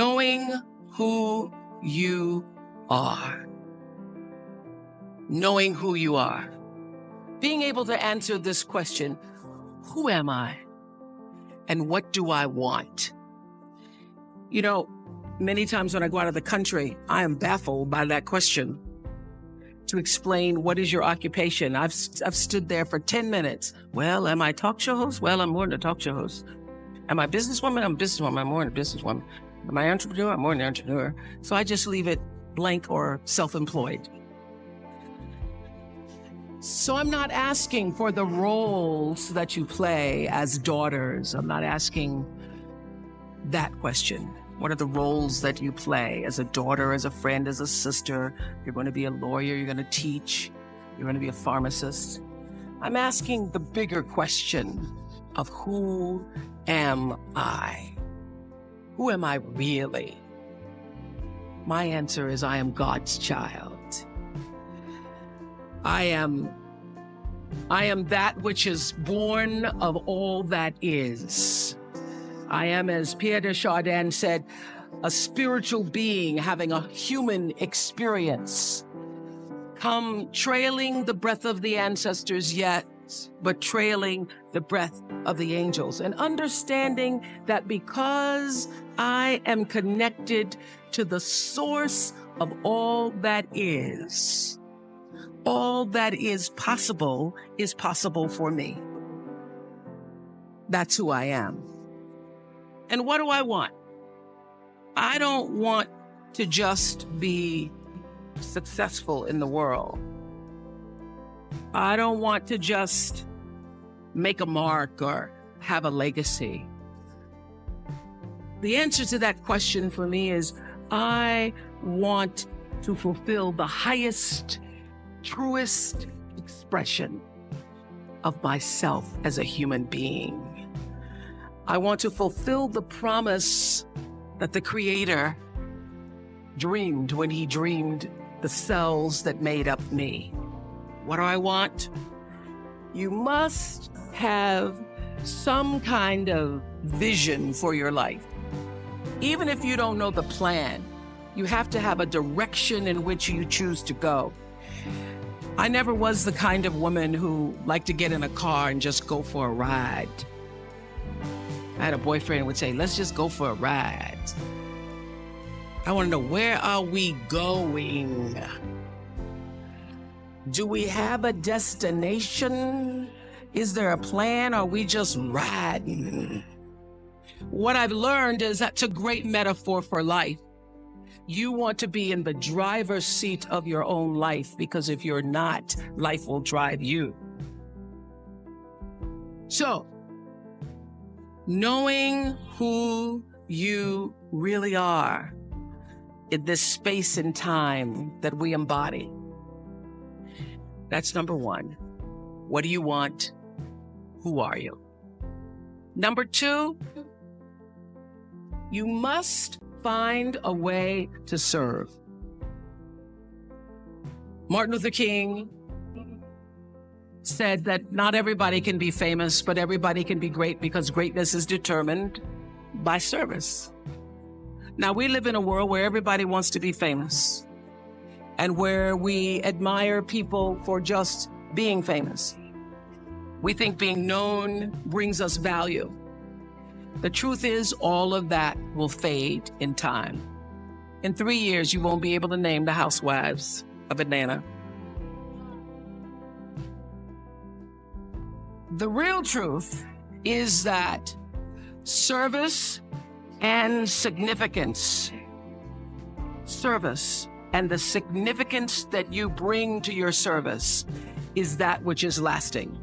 Knowing who you are. Knowing who you are. Being able to answer this question, who am I? And what do I want? You know, many times when I go out of the country, I am baffled by that question. To explain what is your occupation, I've stood there for 10 minutes. Well, am I a talk show host? Well, I'm more than a talk show host. Am I a businesswoman? I'm a businesswoman. I'm more than a businesswoman. Am I an entrepreneur? I'm more than an entrepreneur. So I just leave it blank or self-employed. So I'm not asking for the roles that you play as daughters. I'm not asking that question. What are the roles that you play as a daughter, as a friend, as a sister? You're going to be a lawyer, you're going to teach, you're going to be a pharmacist. I'm asking the bigger question of who am I? Who am I really? My answer is I am God's child. I am that which is born of all that is. I am, as Pierre de Chardin said, a spiritual being having a human experience. Come trailing the breath of the ancestors yet, but trailing the breath of the angels. And understanding that because I am connected to the source of all that is possible for me. That's who I am. And what do I want? I don't want to just be successful in the world. I don't want to just make a mark or have a legacy. The answer to that question for me is I want to fulfill the highest, truest expression of myself as a human being. I want to fulfill the promise that the Creator dreamed when He dreamed the cells that made up me. What do I want? You must have some kind of vision for your life. Even if you don't know the plan, you have to have a direction in which you choose to go. I never was the kind of woman who liked to get in a car and just go for a ride. I had a boyfriend who would say, let's just go for a ride. I want to know, where are we going? Do we have a destination? Is there a plan? Or are we just riding? What I've learned is that's a great metaphor for life. You want to be in the driver's seat of your own life, because if you're not, life will drive you. So, knowing who you really are in this space and time that we embody. That's number one. What do you want? Who are you? Number two, you must find a way to serve. Martin Luther King said that not everybody can be famous, but everybody can be great, because greatness is determined by service. Now, we live in a world where everybody wants to be famous and where we admire people for just being famous. We think being known brings us value. The truth is, all of that will fade in time. In 3 years, you won't be able to name the housewives of Atlanta. The real truth is that service and significance, service and the significance that you bring to your service is that which is lasting.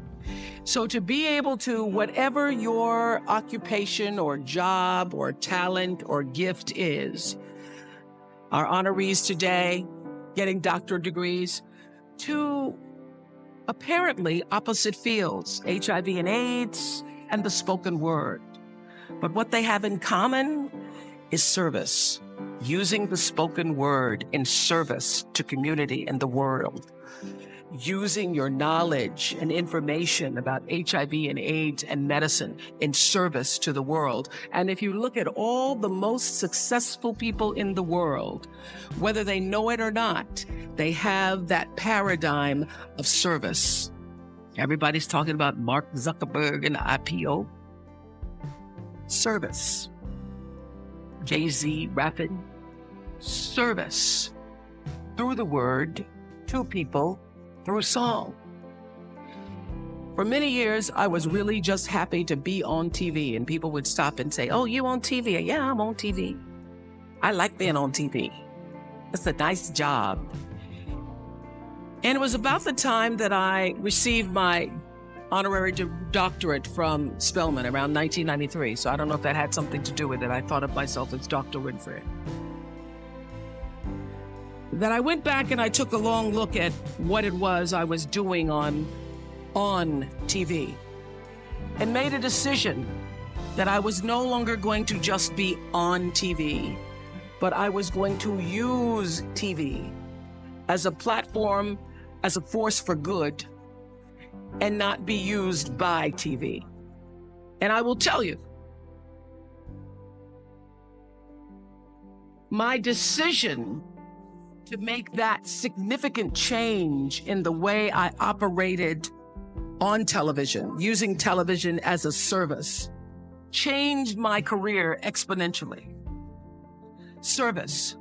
So to be able to, whatever your occupation or job or talent or gift is, our honorees today getting doctorate degrees, to apparently opposite fields, HIV and AIDS and the spoken word. But what they have in common is service, using the spoken word in service to community and the world. using your knowledge and information about HIV and AIDS and medicine in service to the world. And if you look at all the most successful people in the world, whether they know it or not, they have that paradigm of service. Everybody's talking about Mark Zuckerberg and the IPO. Service. Jay-Z rapping. Service. Through the word, to people, through song. For many years, I was really just happy to be on TV, and people would stop and say, "Oh, you on TV?" "Yeah, I'm on TV. I like being on TV. It's a nice job." And it was about the time that I received my honorary doctorate from Spelman around 1993. So I don't know if that had something to do with it. I thought of myself as Dr. Winfrey. That I went back and I took a long look at what it was I was doing on TV and made a decision that I was no longer going to just be on TV, but I was going to use TV as a platform, as a force for good, and not be used by TV. And I will tell you, my decision to make that significant change in the way I operated on television, using television as a service, changed my career exponentially. Service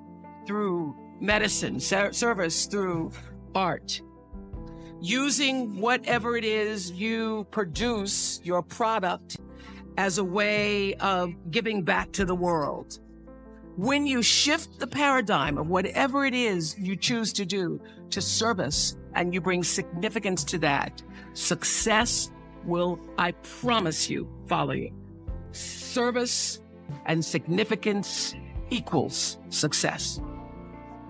through medicine, service through art, using whatever it is you produce, your product, as a way of giving back to the world. When you shift the paradigm of whatever it is you choose to do to service, and you bring significance to that, success will, I promise you, follow you. Service and significance equals success.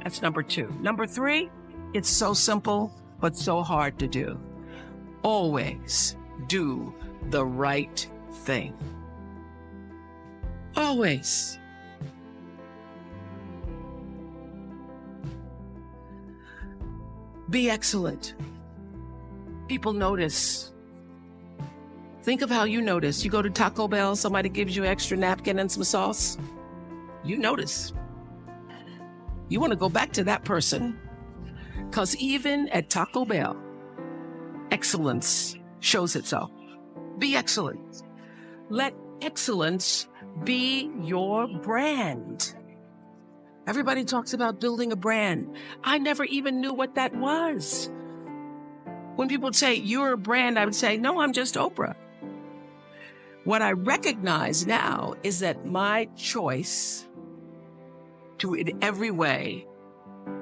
That's number 2. Number 3, it's so simple, but so hard to do. Always do the right thing. Always. Be excellent. People notice. Think of how you notice. You go to Taco Bell, somebody gives you an extra napkin and some sauce. You notice. You want to go back to that person. Because even at Taco Bell, excellence shows itself. Be excellent. Let excellence be your brand. Everybody talks about building a brand. I never even knew what that was. When people say, "You're a brand," I would say, "No, I'm just Oprah." What I recognize now is that my choice to, in every way,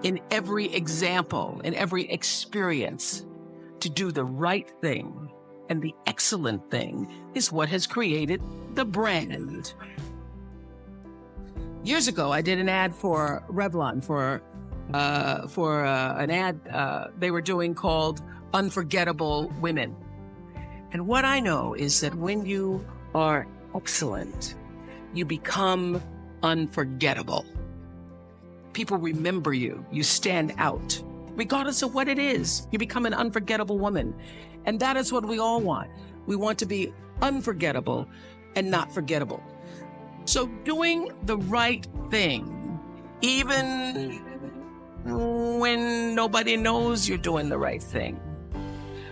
in every example, in every experience, to do the right thing and the excellent thing is what has created the brand. Years ago, I did an ad for Revlon for an ad they were doing called Unforgettable Women. And what I know is that when you are excellent, you become unforgettable. People remember you. You stand out. Regardless of what it is, you become an unforgettable woman. And that is what we all want. We want to be unforgettable and not forgettable. So doing the right thing, even when nobody knows you're doing the right thing,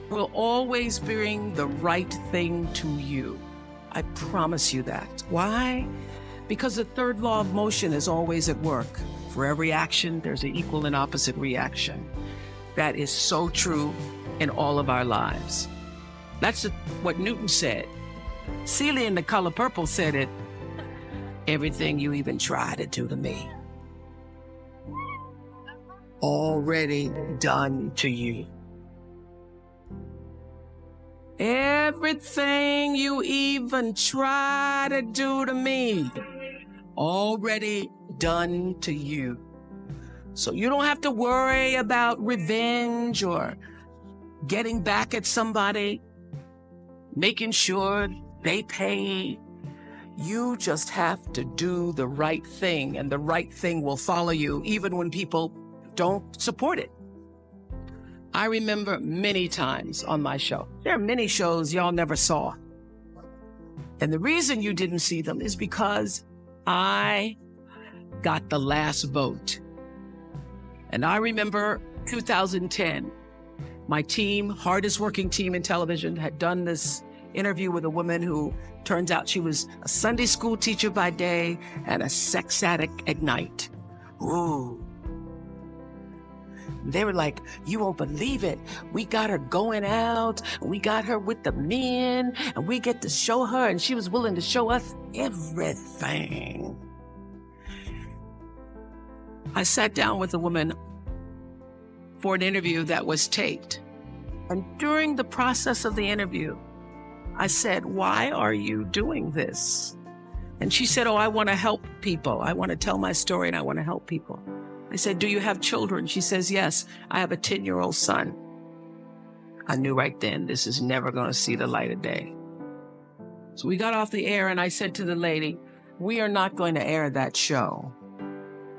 will always bring the right thing to you. I promise you that. Why? Because the third law of motion is always at work. For every action, there's an equal and opposite reaction. That is so true in all of our lives. That's what Newton said. Celia in The Color Purple said it. Everything you even try to do to me, already done to you. Everything you even try to do to me, already done to you. So you don't have to worry about revenge or getting back at somebody, making sure they pay. You just have to do the right thing, and the right thing will follow you even when people don't support it. I remember many times on my show. There are many shows y'all never saw. And the reason you didn't see them is because I got the last vote. And I remember 2010, my team, hardest working team in television, had done this interview with a woman who turns out she was a Sunday school teacher by day and a sex addict at night. Ooh. They were like, you won't believe it. We got her going out, and we got her with the men, and we get to show her, and she was willing to show us everything. I sat down with a woman for an interview that was taped. And during the process of the interview, I said, why are you doing this? And she said, oh, I want to help people. I want to tell my story and I want to help people. I said, do you have children? She says, yes, I have a 10-year-old son. I knew right then this is never going to see the light of day. So we got off the air and I said to the lady, we are not going to air that show.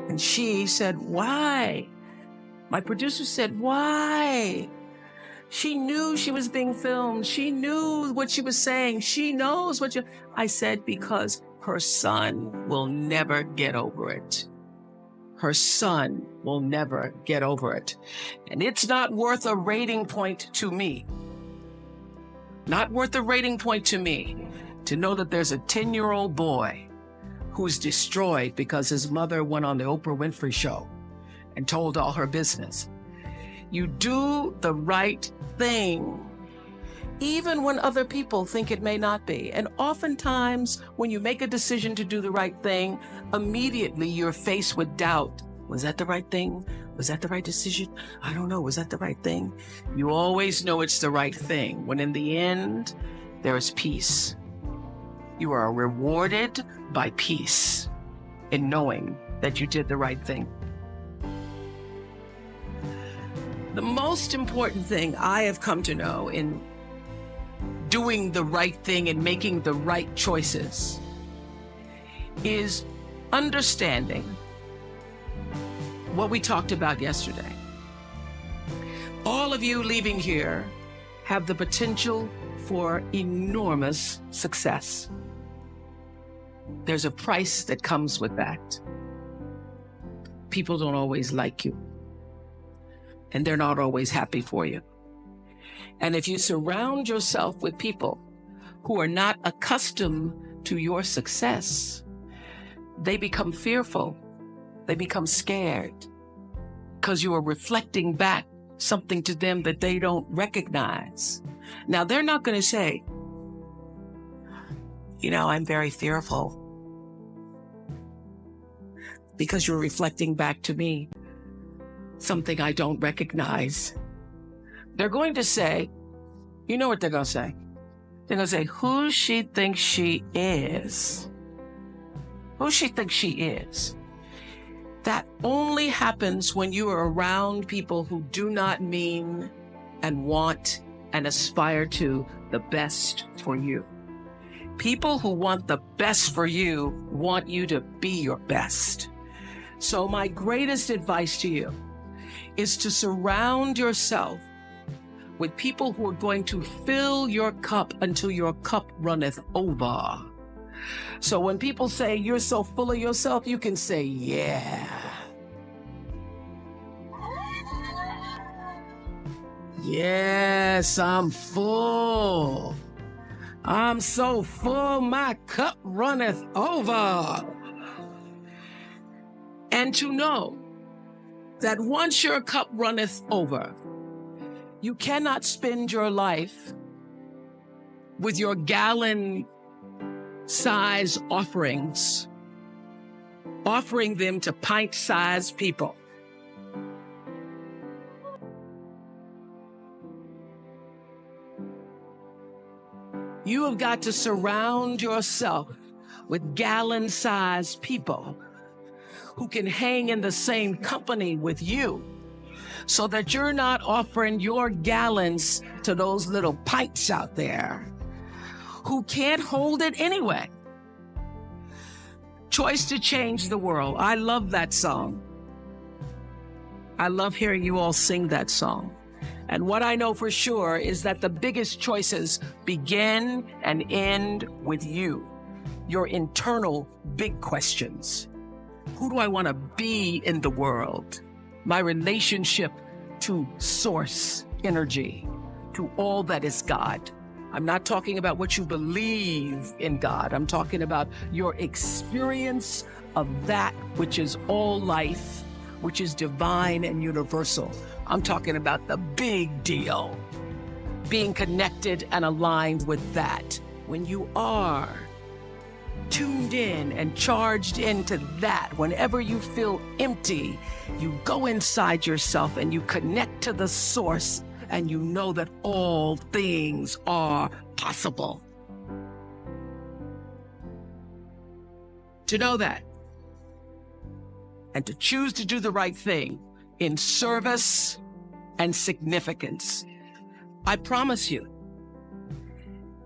And she said, why? My producer said, why? She knew she was being filmed. She knew what she was saying. She knows what you... I said, because her son will never get over it. Her son will never get over it. And it's not worth a rating point to me. Not worth a rating point to me to know that there's a 10-year-old boy who's destroyed because his mother went on the Oprah Winfrey show and told all her business. You do the right thing, even when other people think it may not be. And oftentimes, when you make a decision to do the right thing, immediately you're faced with doubt. Was that the right thing? Was that the right decision? I don't know. Was that the right thing? You always know it's the right thing, when in the end, there is peace. You are rewarded by peace in knowing that you did the right thing. The most important thing I have come to know in doing the right thing and making the right choices is understanding what we talked about yesterday. All of you leaving here have the potential for enormous success. There's a price that comes with that. People don't always like you, and they're not always happy for you. And if you surround yourself with people who are not accustomed to your success, they become fearful. They become scared because you are reflecting back something to them that they don't recognize. Now, they're not going to say, you know, I'm very fearful, because you're reflecting back to me something I don't recognize. They're going to say, you know what they're going to say? They're going to say, who she thinks she is. Who she thinks she is. That only happens when you are around people who do not mean and want and aspire to the best for you. People who want the best for you want you to be your best. So my greatest advice to you is to surround yourself with people who are going to fill your cup until your cup runneth over. So when people say you're so full of yourself, you can say, yeah. Yes, I'm full. I'm so full, my cup runneth over. And to know that once your cup runneth over, you cannot spend your life with your gallon-size offerings, offering them to pint-sized people. You have got to surround yourself with gallon-sized people who can hang in the same company with you, so that you're not offering your gallons to those little pints out there who can't hold it anyway. Choice to Change the World. I love that song. I love hearing you all sing that song. And what I know for sure is that the biggest choices begin and end with you, your internal big questions. Who do I want to be in the world? My relationship to source energy, to all that is God. I'm not talking about what you believe in God. I'm talking about your experience of that which is all life, which is divine and universal. I'm talking about the big deal, being connected and aligned with that. When you are tuned in and charged into that, whenever you feel empty, you go inside yourself and you connect to the source, and you know that all things are possible. To know that, and to choose to do the right thing in service and significance, I promise you,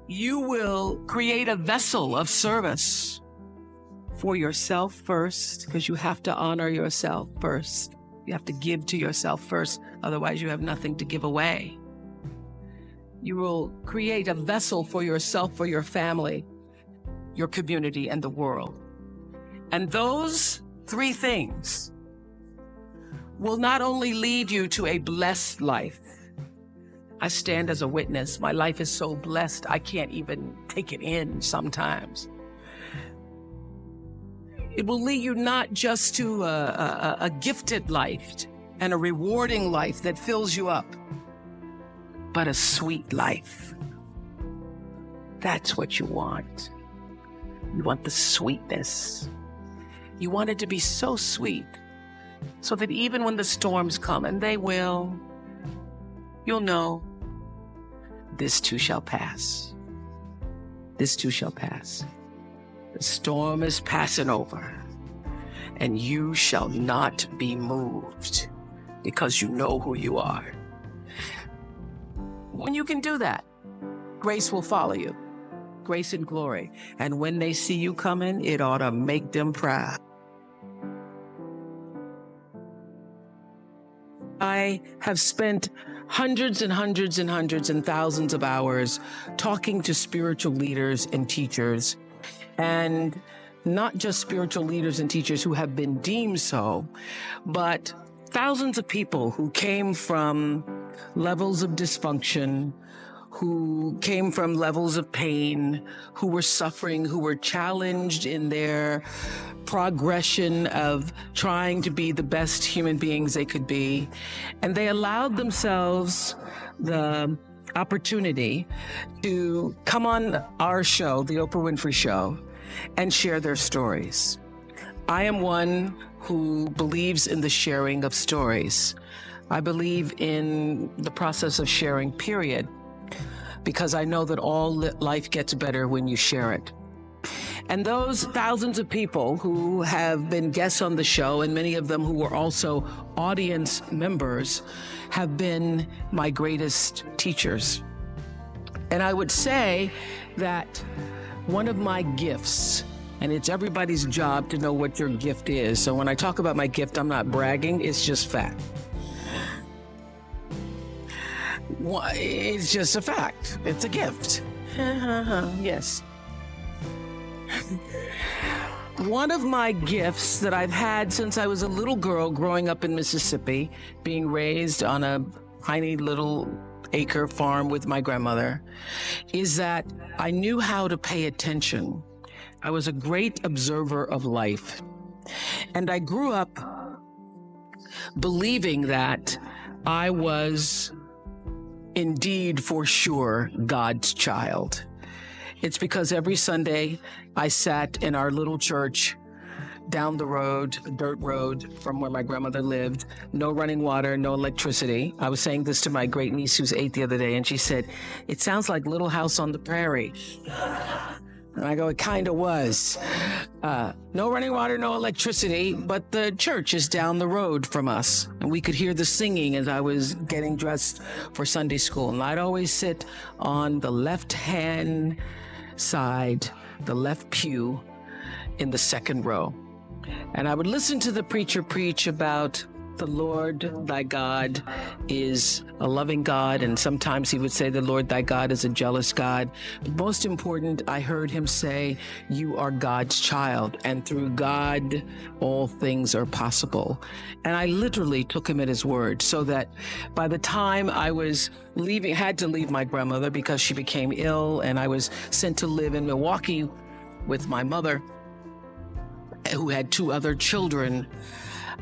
you will create a vessel of service for yourself first, because you have to honor yourself first. You have to give to yourself first, otherwise you have nothing to give away. You will create a vessel for yourself, for your family, your community, and the world. And those three things will not only lead you to a blessed life. I stand as a witness. My life is so blessed, I can't even take it in sometimes. It will lead you not just to a gifted life and a rewarding life that fills you up, but a sweet life. That's what you want. You want the sweetness. You want it to be so sweet, so that even when the storms come, and they will, you'll know, this too shall pass. This too shall pass. The storm is passing over, and you shall not be moved, because you know who you are. When you can do that, grace will follow you, grace and glory. And when they see you coming, it ought to make them proud. I have spent hundreds and hundreds and hundreds and thousands of hours talking to spiritual leaders and teachers, and not just spiritual leaders and teachers who have been deemed so, but thousands of people who came from levels of dysfunction, who came from levels of pain, who were suffering, who were challenged in their progression of trying to be the best human beings they could be. And they allowed themselves the opportunity to come on our show, the Oprah Winfrey Show, and share their stories. I am one who believes in the sharing of stories. I believe in the process of sharing, period, because I know that all life gets better when you share it. And those thousands of people who have been guests on the show, and many of them who were also audience members, have been my greatest teachers. And I would say that one of my gifts, and it's everybody's job to know what your gift is. So when I talk about my gift, I'm not bragging, it's just fact. It's just a fact. It's a gift. Yes. One of my gifts that I've had since I was a little girl growing up in Mississippi, being raised on a tiny little acre farm with my grandmother, is that I knew how to pay attention. I was a great observer of life. And I grew up believing that I was indeed, for sure, God's child. It's because every Sunday I sat in our little church down the road, a dirt road from where my grandmother lived, no running water, no electricity. I was saying this to my great niece who's 8 the other day, and she said, "It sounds like Little House on the Prairie." And I go, it kind of was. No running water, no electricity, but the church is down the road from us. And we could hear the singing as I was getting dressed for Sunday school. And I'd always sit on the left-hand side, the left pew in the second row. And I would listen to the preacher preach about the Lord thy God is a loving God, and sometimes he would say the Lord thy God is a jealous God. But most important, I heard him say, you are God's child, and through God, all things are possible. And I literally took him at his word, so that by the time I was had to leave my grandmother because she became ill, and I was sent to live in Milwaukee with my mother, who had 2 other children.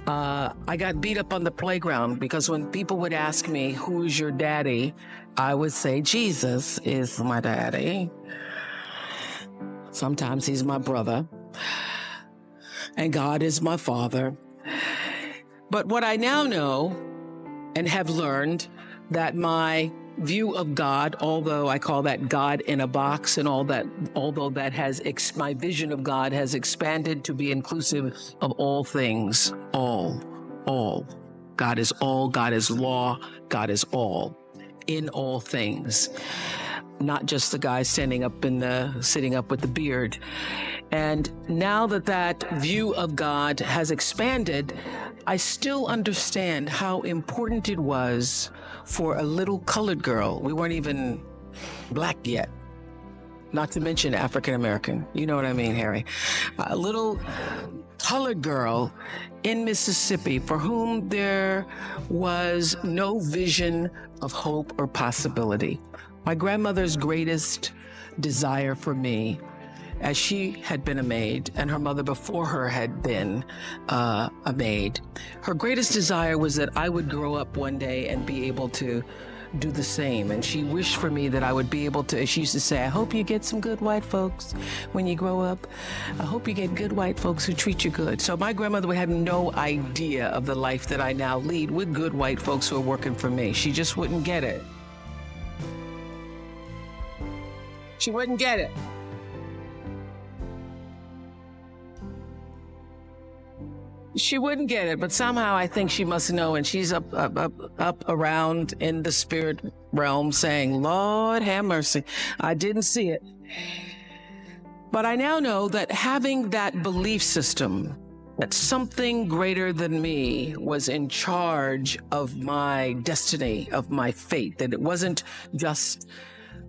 I got beat up on the playground because when people would ask me, who's your daddy? I would say, Jesus is my daddy. Sometimes he's my brother. And God is my father. But what I now know and have learned, that my view of God, although I call that God in a box, and although that has my vision of God has expanded to be inclusive of all things, all. God is all, God is law, God is all, in all things. Not just the guy sitting up with the beard. And now that view of God has expanded, I still understand how important it was for a little colored girl. We weren't even black yet, not to mention African American. You know what I mean, Harry? A little colored girl in Mississippi for whom there was no vision of hope or possibility. My grandmother's greatest desire for me, as she had been a maid and her mother before her had been a maid, her greatest desire was that I would grow up one day and be able to do the same. And she wished for me that I would be able to, she used to say, I hope you get some good white folks when you grow up. I hope you get good white folks who treat you good. So my grandmother would have no idea of the life that I now lead with good white folks who are working for me. She just wouldn't get it. She wouldn't get it. She wouldn't get it, but somehow I think she must know, and she's up around in the spirit realm saying, Lord have mercy, I didn't see it. But I now know that having that belief system, that something greater than me was in charge of my destiny, of my fate, that it wasn't just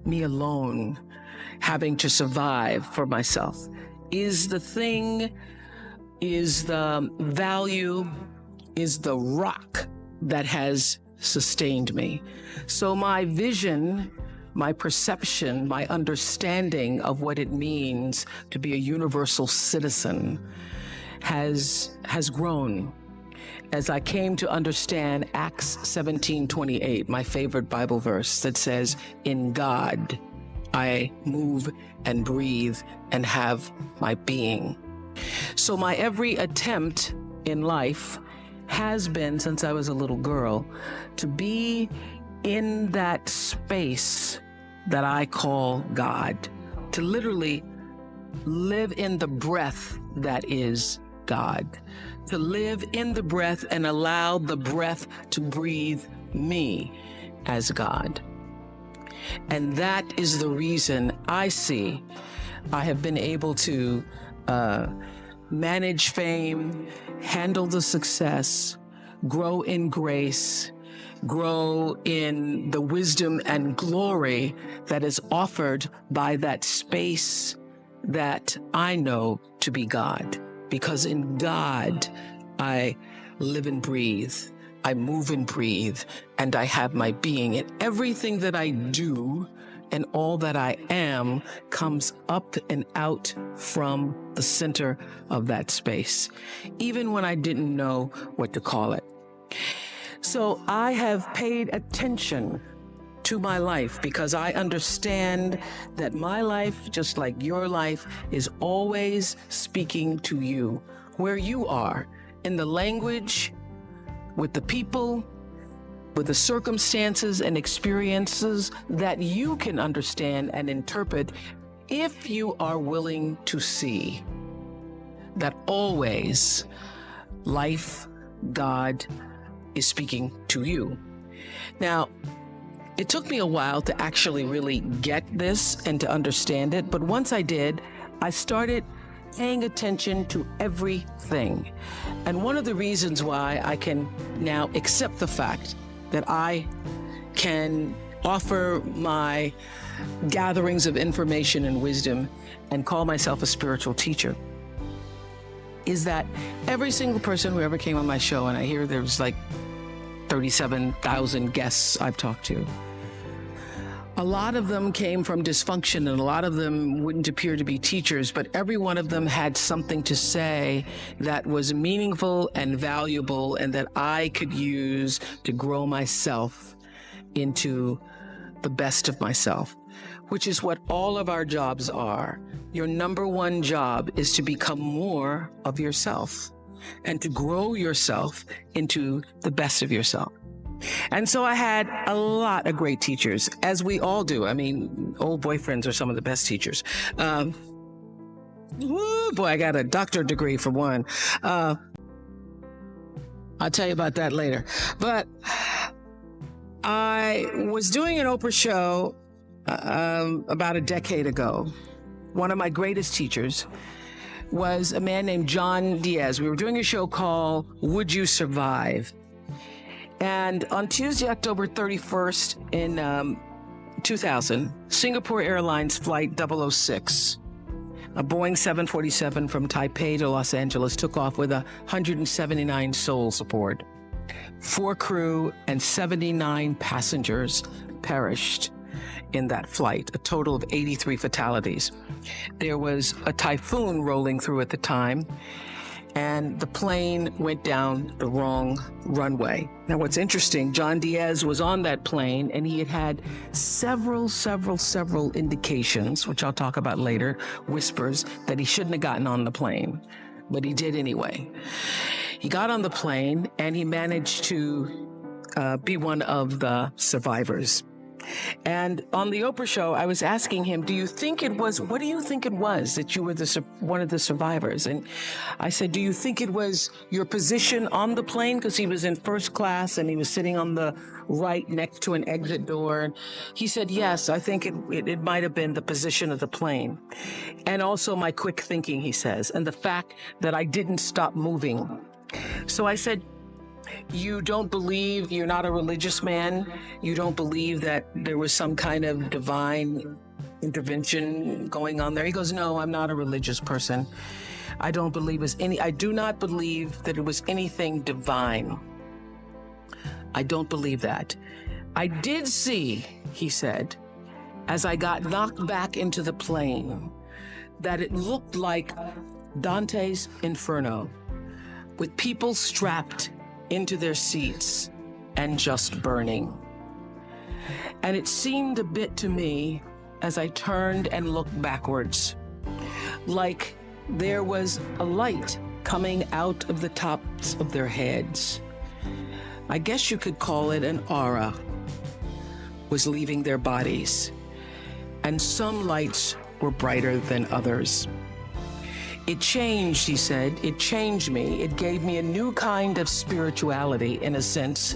me alone having to survive for myself, is the value, is the rock that has sustained me. So my vision, my perception, my understanding of what it means to be a universal citizen has grown as I came to understand Acts 17:28, my favorite Bible verse that says, in God I move and breathe and have my being. So my every attempt in life has been, since I was a little girl, to be in that space that I call God, to literally live in the breath that is God, to live in the breath and allow the breath to breathe me as God. And that is the reason I see I have been able to manage fame, handle the success, grow in grace, grow in the wisdom and glory that is offered by that space that I know to be God. Because in God, I live and breathe, I move and breathe, and I have my being. And everything that I do and all that I am comes up and out from the center of that space, even when I didn't know what to call it. So I have paid attention to my life because I understand that my life, just like your life, is always speaking to you, where you are, in the language, with the people, with the circumstances and experiences that you can understand and interpret if you are willing to see that always life, God, is speaking to you. Now, it took me a while to actually really get this and to understand it, but once I did, I started paying attention to everything. And one of the reasons why I can now accept the fact that I can offer my gatherings of information and wisdom and call myself a spiritual teacher is that every single person who ever came on my show, and I hear there's like 37,000 guests I've talked to, a lot of them came from dysfunction and a lot of them wouldn't appear to be teachers, but every one of them had something to say that was meaningful and valuable and that I could use to grow myself into the best of myself, which is what all of our jobs are. Your number one job is to become more of yourself and to grow yourself into the best of yourself. And so I had a lot of great teachers, as we all do. I mean, old boyfriends are some of the best teachers. Boy, I got a doctorate degree for one. I'll tell you about that later. But I was doing an Oprah show about a decade ago. One of my greatest teachers was a man named John Diaz. We were doing a show called Would You Survive? And on Tuesday, October 31st in 2000, Singapore Airlines Flight 006, a Boeing 747 from Taipei to Los Angeles, took off with 179 souls aboard. 4 crew and 79 passengers perished in that flight, a total of 83 fatalities. There was a typhoon rolling through at the time, and the plane went down the wrong runway. Now, what's interesting, John Diaz was on that plane, and he had several indications, which I'll talk about later, whispers, that he shouldn't have gotten on the plane, but he did anyway. He got on the plane, and he managed to be one of the survivors. And on the Oprah show, I was asking him, what do you think it was that you were one of the survivors? And I said, do you think it was your position on the plane? Because he was in first class and he was sitting on the right next to an exit door. And he said, yes, I think it might have been the position of the plane. And also my quick thinking, he says, and the fact that I didn't stop moving. So I said, you don't believe, you're not a religious man, you don't believe that there was some kind of divine intervention going on there? He goes, no, I'm not a religious person. I do not believe that it was anything divine. I don't believe that. I did see, he said, as I got knocked back into the plane, that it looked like Dante's Inferno, with people strapped into their seats and just burning. And it seemed a bit to me, as I turned and looked backwards, like there was a light coming out of the tops of their heads. I guess you could call it an aura was leaving their bodies, and some lights were brighter than others. It changed, he said, it changed me. It gave me a new kind of spirituality, in a sense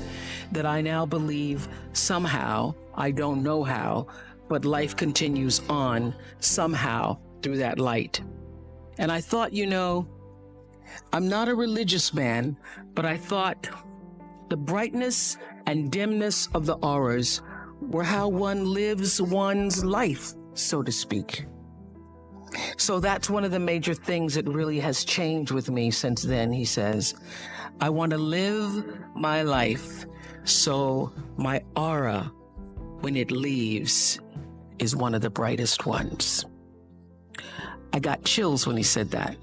that I now believe somehow, I don't know how, but life continues on somehow through that light. And I thought, I'm not a religious man, but I thought the brightness and dimness of the auras were how one lives one's life, so to speak. So that's one of the major things that really has changed with me since then, he says. I want to live my life so my aura, when it leaves, is one of the brightest ones. I got chills when he said that.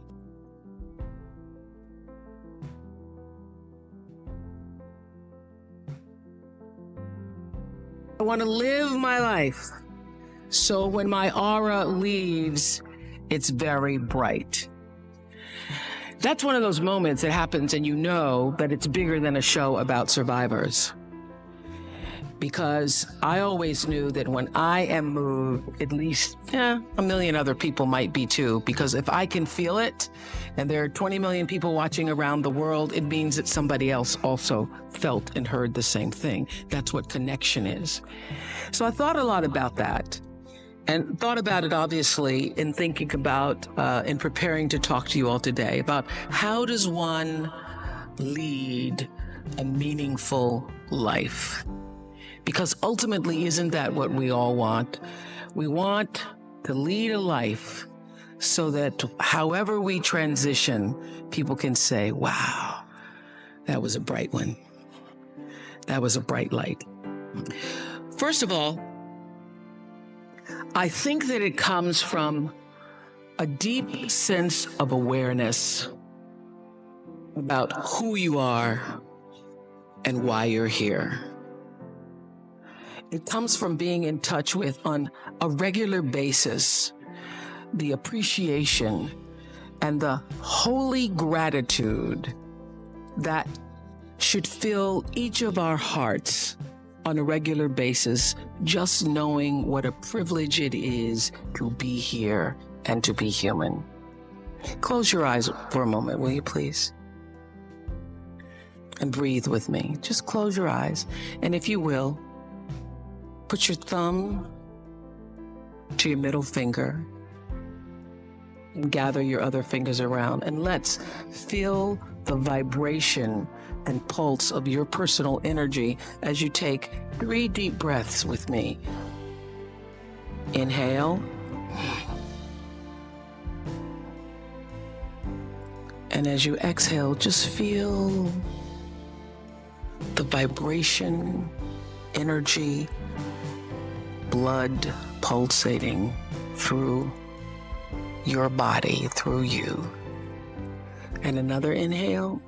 I want to live my life so when my aura leaves, it's very bright. That's one of those moments that happens and you know that it's bigger than a show about survivors. Because I always knew that when I am moved, at least a million other people might be too. Because if I can feel it, and there are 20 million people watching around the world, it means that somebody else also felt and heard the same thing. That's what connection is. So I thought a lot about that. and thought about it, obviously, in thinking about, in preparing to talk to you all today about how does one lead a meaningful life? Because ultimately, isn't that what we all want? We want to lead a life so that however we transition, people can say, wow, that was a bright one. That was a bright light. First of all, I think that it comes from a deep sense of awareness about who you are and why you're here. It comes from being in touch with, on a regular basis, the appreciation and the holy gratitude that should fill each of our hearts on a regular basis, just knowing what a privilege it is to be here and to be human. Close your eyes for a moment, will you please? And breathe with me. Just close your eyes. And if you will, put your thumb to your middle finger and gather your other fingers around, and let's feel the vibration and pulse of your personal energy as you take 3 deep breaths with me. Inhale. And as you exhale, just feel the vibration, energy, blood pulsating through your body, through you. And another inhale.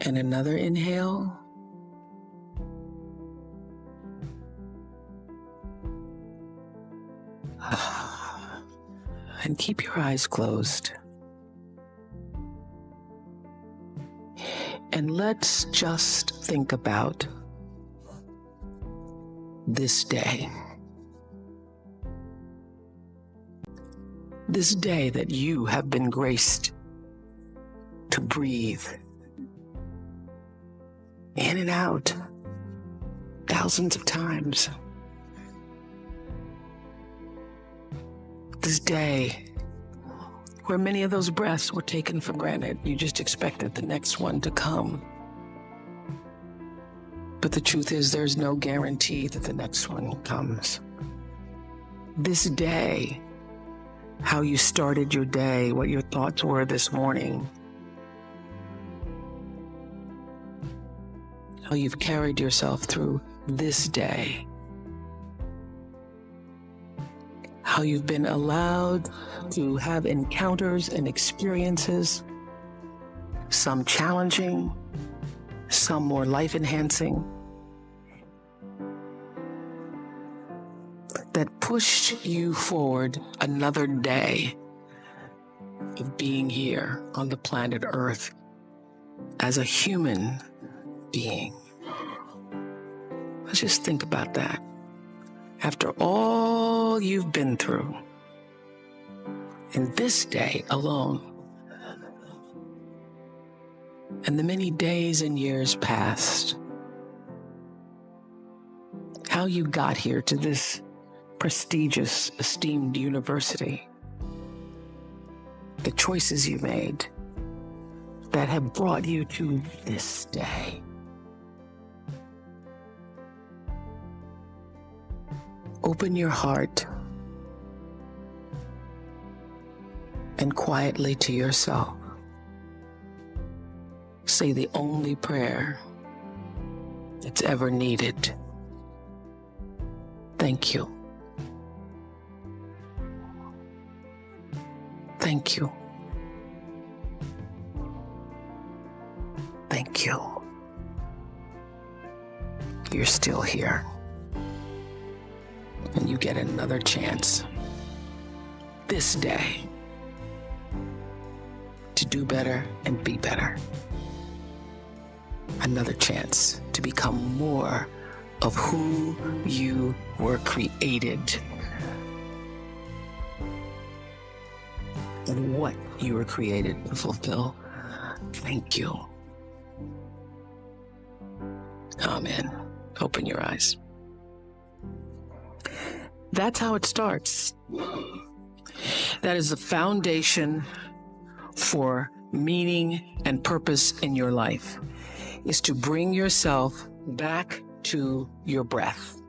And another inhale. And keep your eyes closed. And let's just think about this day. This day that you have been graced to breathe in and out thousands of times. This day where many of those breaths were taken for granted. You just expected the next one to come. But the truth is, there's no guarantee that the next one comes. This day, how you started your day, what your thoughts were this morning, how you've carried yourself through this day, how you've been allowed to have encounters and experiences, some challenging, some more life-enhancing, that pushed you forward another day of being here on the planet Earth as a human being. Let's just think about that. After all you've been through, in this day alone, and the many days and years past, how you got here to this prestigious, esteemed university, the choices you made that have brought you to this day. Open your heart and quietly to yourself say the only prayer that's ever needed. Thank you. Thank you. Thank you. You're still here. And you get another chance this day to do better and be better. Another chance to become more of who you were created what you were created to fulfill. Thank you. Amen. Open your eyes. That's how it starts. That is the foundation for meaning and purpose in your life, is to bring yourself back to your breath.